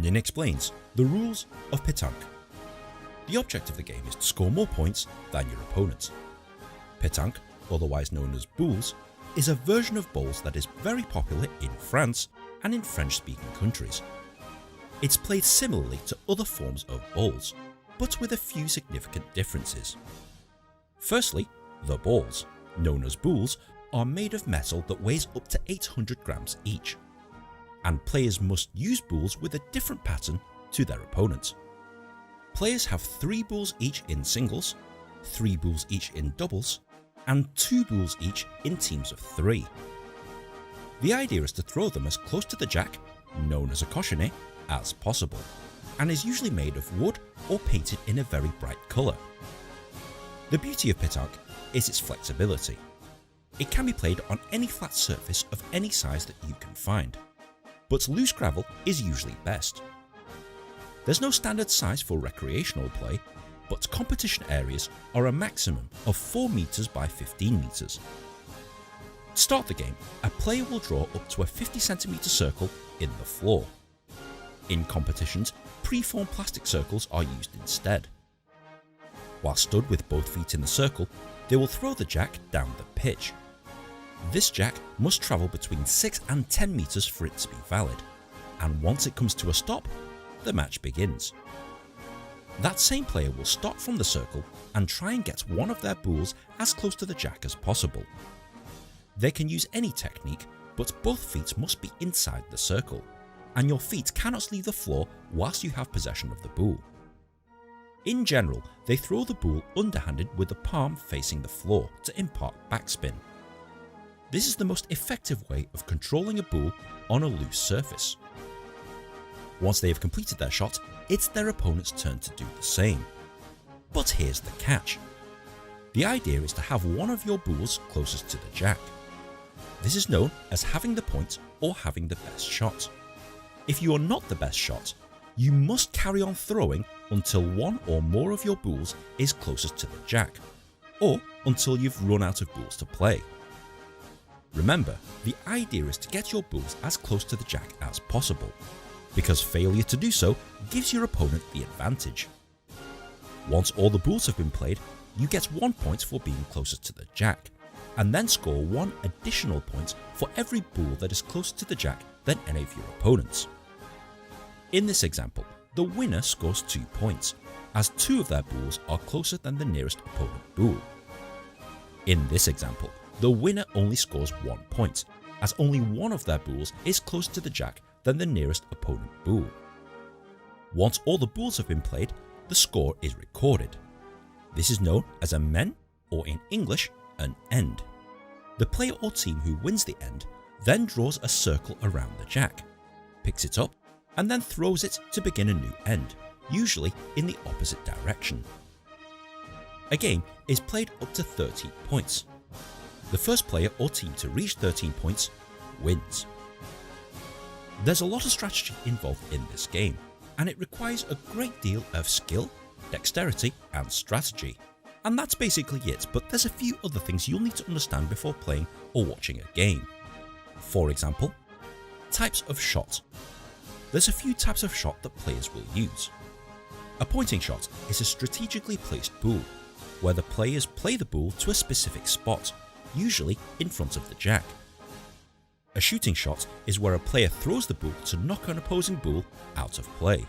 Nin explains the rules of Pétanque. The object of the game is to score more points than your opponent. Pétanque, otherwise known as Boules, is a version of bowls that is very popular in France and in French-speaking countries. It's played similarly to other forms of bowls, but with a few significant differences. Firstly, the balls, known as boules, are made of metal that weighs up to 800 grams each, and players must use boules with a different pattern to their opponent. Players have 3 boules each in singles, 3 boules each in doubles, and 2 boules each in teams of 3. The idea is to throw them as close to the jack, known as a cochonnet, as possible, and is usually made of wood or painted in a very bright colour. The beauty of Pétanque is its flexibility. It can be played on any flat surface of any size that you can find, but loose gravel is usually best. There's no standard size for recreational play, but competition areas are a maximum of 4 meters by 15 meters. To start the game, a player will draw up to a 50cm circle in the floor. In competitions, pre-formed plastic circles are used instead. While stood with both feet in the circle, they will throw the jack down the pitch. This jack must travel between 6 and 10 meters for it to be valid, and once it comes to a stop, the match begins. That same player will start from the circle and try and get one of their boules as close to the jack as possible. They can use any technique, but both feet must be inside the circle, and your feet cannot leave the floor whilst you have possession of the boule. In general, they throw the boule underhanded with the palm facing the floor to impart backspin. This is the most effective way of controlling a boule on a loose surface. Once they have completed their shot, it's their opponent's turn to do the same. But here's the catch. The idea is to have one of your boules closest to the jack. This is known as having the point or having the best shot. If you are not the best shot, you must carry on throwing until one or more of your boules is closest to the jack, or until you've run out of boules to play. Remember, the idea is to get your boules as close to the jack as possible, because failure to do so gives your opponent the advantage. Once all the boules have been played, you get 1 point for being closest to the jack, and then score 1 additional point for every boule that is closer to the jack than any of your opponents. In this example, the winner scores 2 points, as 2 of their boules are closer than the nearest opponent boule. In this example, the winner only scores 1 point, as only one of their boules is closer to the jack than the nearest opponent boule. Once all the boules have been played, the score is recorded. This is known as a men, or in English, an end. The player or team who wins the end then draws a circle around the jack, picks it up, and then throws it to begin a new end, usually in the opposite direction. A game is played up to 13 points. The first player or team to reach 13 points wins. There's a lot of strategy involved in this game, and it requires a great deal of skill, dexterity, and strategy. And that's basically it, but there's a few other things you'll need to understand before playing or watching a game. For example, types of shot. There's a few types of shot that players will use. A pointing shot is a strategically placed boule, where the players play the boule to a specific spot, usually in front of the jack. A shooting shot is where a player throws the boule to knock an opposing boule out of play.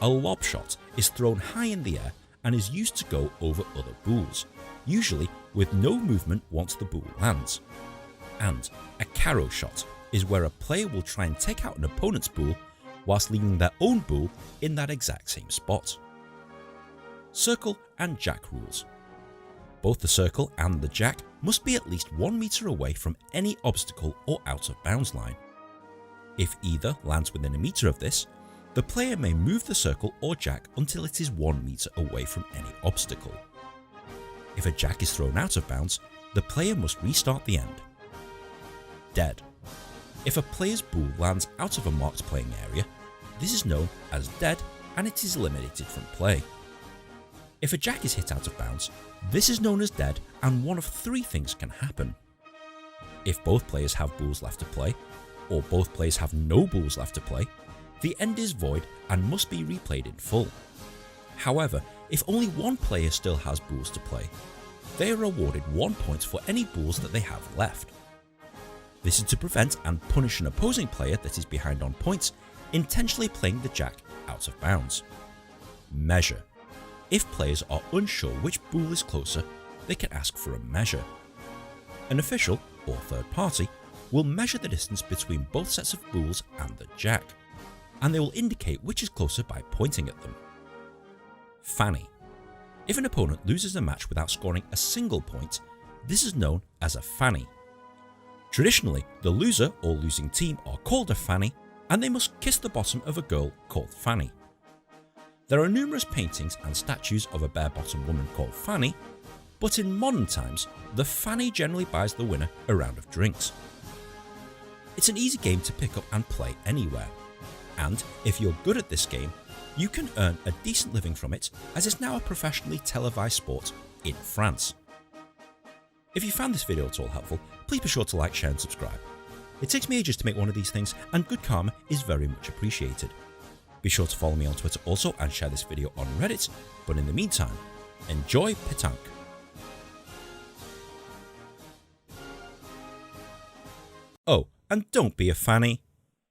A lob shot is thrown high in the air and is used to go over other boules, usually with no movement once the boule lands. And a carrow shot is where a player will try and take out an opponent's boule whilst leaving their own boule in that exact same spot. Circle and jack rules. Both the circle and the jack must be at least 1 meter away from any obstacle or out of bounds line. If either lands within a meter of this, the player may move the circle or jack until it is 1 meter away from any obstacle. If a jack is thrown out of bounds, the player must restart the end. Dead. If a player's boule lands out of a marked playing area, this is known as dead and it is eliminated from play. If a jack is hit out of bounds, this is known as dead and one of 3 things can happen. If both players have boules left to play, or both players have no boules left to play, the end is void and must be replayed in full. However, if only one player still has Boules to play, they are awarded 1 point for any Boules that they have left. This is to prevent and punish an opposing player that is behind on points intentionally playing the Jack out of bounds. Measure. If players are unsure which Boule is closer, they can ask for a measure. An official, or third party, will measure the distance between both sets of Boules and the Jack, and they will indicate which is closer by pointing at them. Fanny. If an opponent loses a match without scoring a single point, this is known as a fanny. Traditionally, the loser or losing team are called a fanny, and they must kiss the bottom of a girl called Fanny. There are numerous paintings and statues of a bare-bottom woman called Fanny, but in modern times, the fanny generally buys the winner a round of drinks. It's an easy game to pick up and play anywhere, and if you're good at this game, you can earn a decent living from it, as it's now a professionally televised sport in France. If you found this video at all helpful, please be sure to like, share and subscribe. It takes me ages to make one of these things, and good karma is very much appreciated. Be sure to follow me on Twitter also and share this video on Reddit, but in the meantime, enjoy Pétanque. Oh, and don't be a fanny.